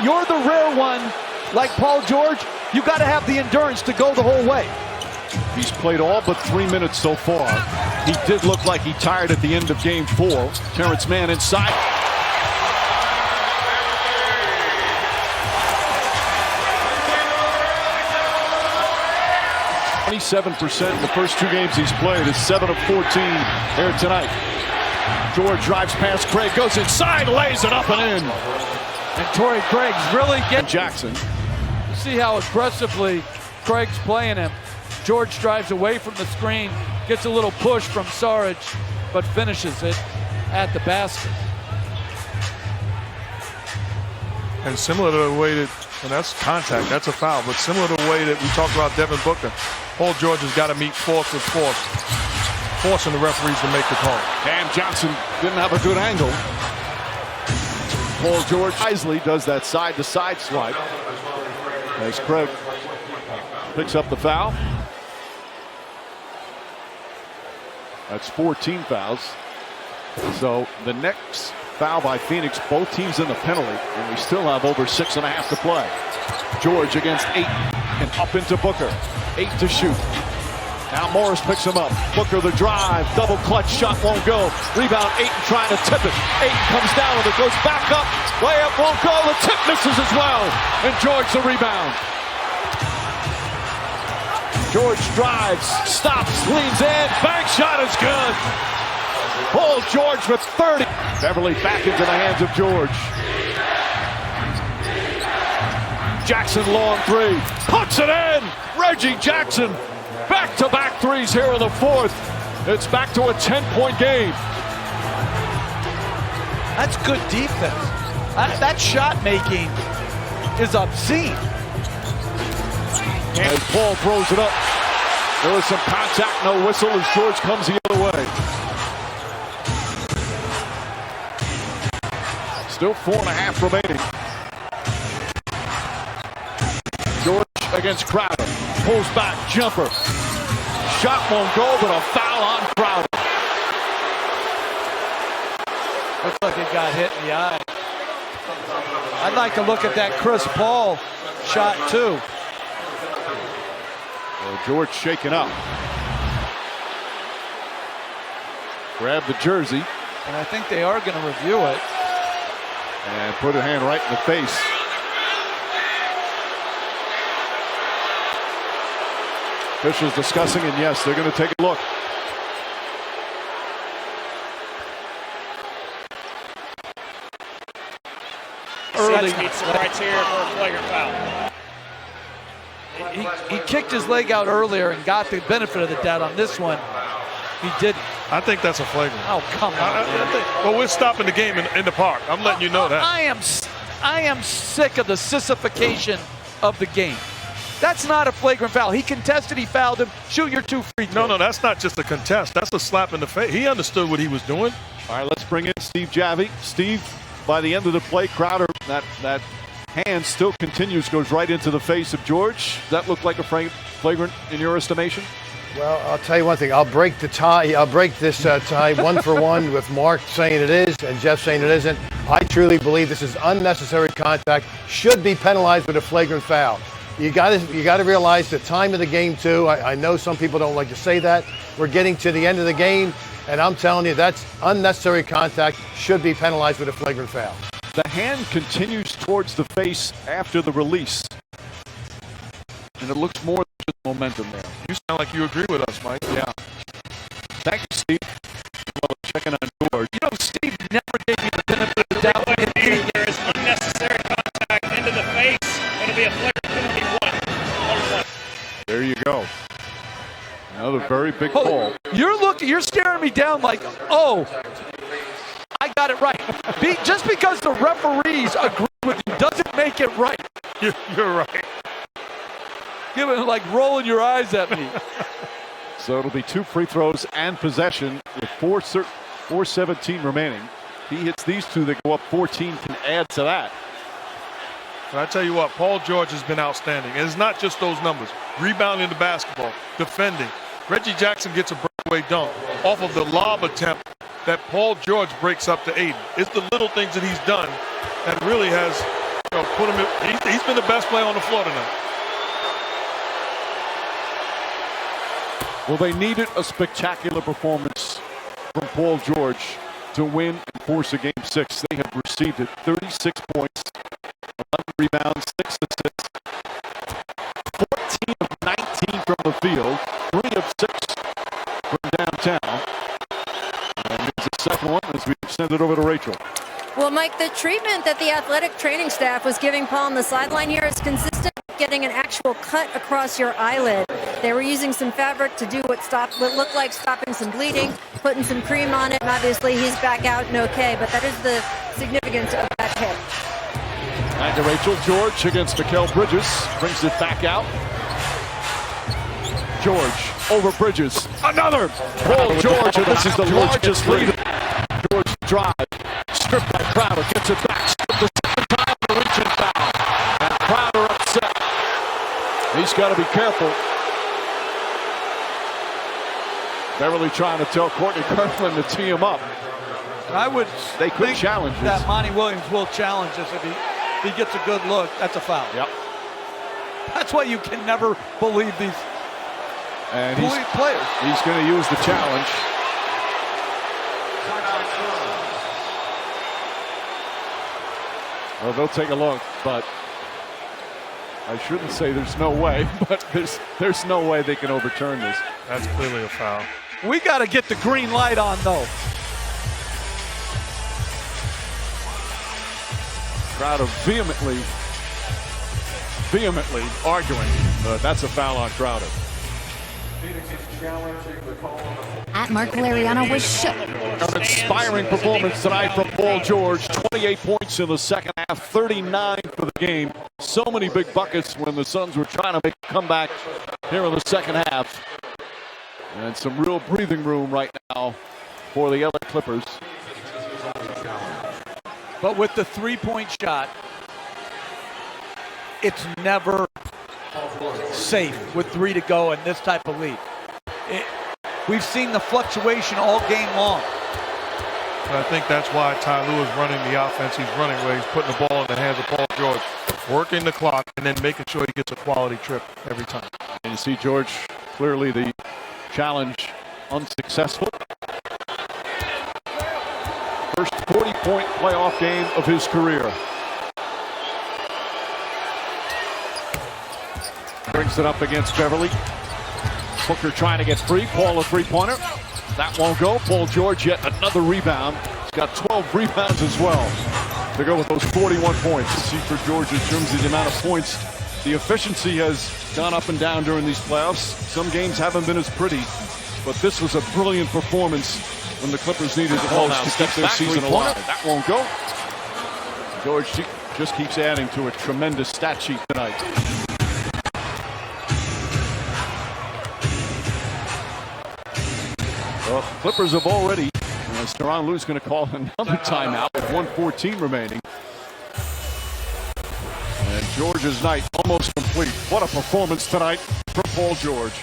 you're the rare one, like Paul George, you got to have the endurance to go the whole way. He's played all but 3 minutes so far. He did look like he tired at the end of game 4. Terrence Mann inside. 27% in the first 2 games he's played. Is 7 of 14 here tonight. George drives past Craig, goes inside, lays it up and in. And Torrey Craig's really getting Jackson. You see how aggressively Craig's playing him. George drives away from the screen, gets a little push from Saric, but finishes it at the basket. And similar to the way that, and that's contact, that's a foul, but similar to the way that we talked about Devin Booker, Paul George has got to meet force with force, forcing the referees to make the call. Cam Johnson didn't have a good angle. Paul George wisely does that side-to-side swipe as Craig picks up the foul. That's 14 fouls. So the next foul by Phoenix, both teams in the penalty, and we still have over 6.5 to play. George against 8 and up into Booker. 8 to shoot. Now Morris picks him up. Booker the drive, double clutch shot won't go. Rebound, Ayton trying to tip it. Ayton comes down with it, goes back up. Layup won't go, the tip misses as well. And George the rebound. George drives, stops, leans in, bank shot is good. Paul George with 30. Beverly back into the hands of George. Jackson long 3, puts it in. Reggie Jackson. Back-to-back threes here in the 4th. It's back to a 10-point game. That's good defense. That shot making is obscene. As Paul throws it up, there was some contact, no whistle as George comes the other way. Still 4.5 remaining. George against Crowder. Pulls back, jumper. Shot won't go, but a foul on Crowder. Looks like it got hit in the eye. I'd like to look at that Chris Paul shot too. Well, George shaken up. Grab the jersey. And I think they are going to review it. And put a hand right in the face. Officials discussing, and yes, they're going to take a look. Early meets the criteria for a flagrant foul. He kicked his leg out earlier and got the benefit of the doubt on this one. He didn't. I think that's a flagrant. Oh, come on. Well, we're stopping the game in the park. I'm letting you know that. I am sick of the sissification of the game. That's not a flagrant foul. He contested, he fouled him. Shoot your 2 free throws. No, that's not just a contest. That's a slap in the face. He understood what he was doing. All right, let's bring in Steve Javy. Steve, by the end of the play, Crowder, that hand still continues, goes right into the face of George. Does that look like a flagrant in your estimation? Well, I'll tell you one thing. I'll break the tie. I'll break this tie 1 for 1 with Mark saying it is and Jeff saying it isn't. I truly believe this is unnecessary contact. Should be penalized with a flagrant foul. You got to realize the time of the game too. I know some people don't like to say that. We're getting to the end of the game, and I'm telling you that's unnecessary contact. Should be penalized with a flagrant foul. The hand continues towards the face after the release, and it looks more than just momentum there. You sound like you agree with us, Mike. Yeah. Thank you, Steve. Well, checking on George. You know, Steve never gave me the benefit of the doubt. There is unnecessary contact into the face. It'll be a flagrant penalty 1. There you go. Another very big call. You're staring me down like, oh, I got it right. Just because the referees agree with you doesn't make it right. You're right. Give it like rolling your eyes at me. So it'll be 2 free throws and possession with 4:17 remaining. He hits these 2, they go up 14, can add to that. And I tell you what, Paul George has been outstanding. And it's not just those numbers. Rebounding the basketball, defending. Reggie Jackson gets a breakaway dunk off of the lob attempt that Paul George breaks up to Ayton. It's the little things that he's done that really has Yo, put him in. He's been the best player on the floor tonight. Well, they needed a spectacular performance from Paul George to win and force a Game 6. They have received it. 36 points, 11 rebounds, 6 assists, 14 of 19 from the field, 3 of 6 from downtown. And here's the second one as we send it over to Rachel. Well, Mike, the treatment that the athletic training staff was giving Paul on the sideline here is consistent with getting an actual cut across your eyelid. They were using some fabric to do what looked like stopping some bleeding, putting some cream on it, and obviously he's back out and okay, but that is the significance of that hit. Back to Rachel. George against Mikal Bridges. Brings it back out. George over Bridges. Another! Paul George, and this is the largest lead. George drive. Stripped by Crowder. Gets it back. Stripped the second time. The reach and foul. And Crowder upset. He's got to be careful. Beverly trying to tell Courtney Kirkland to tee him up. I would They could think challenge this. that Monty Williams will challenge this if he gets a good look. That's a foul. Yep. That's why you can never believe these And players. he's going to use the challenge. Well, they'll take a look, but I shouldn't say there's no way, but there's no way they can overturn this. That's clearly a foul. We got to get the green light on, though. Crowder vehemently arguing, but that's a foul on Crowder. At Mark Valeriano was shook. An inspiring performance tonight from Paul George. 28 points in the second half, 39 for the game. So many big buckets when the Suns were trying to make a comeback here in the second half. And some real breathing room right now for the LA Clippers. But with the three-point shot, it's never safe with 3 to go and this type of lead. We've seen the fluctuation all game long. And I think that's why Ty Lue is running the offense he's running, where he's putting the ball in the hands of Paul George, working the clock, and then making sure he gets a quality trip every time. And you see George, clearly the challenge unsuccessful. First 40-point playoff game of his career. Brings it up against Beverly. Booker trying to get free. Paul a three-pointer. That won't go. Paul George yet another rebound. He's got 12 rebounds as well to go with those 41 points. See for George in terms of the amount of points. The efficiency has gone up and down during these playoffs. Some games haven't been as pretty, but this was a brilliant performance when the Clippers needed the most to keep their season alive. That won't go. George just keeps adding to a tremendous stat sheet tonight. Well, Clippers have already, Tyronn Lue's going to call another timeout with 1:14 remaining. And George's night almost complete. What a performance tonight from Paul George.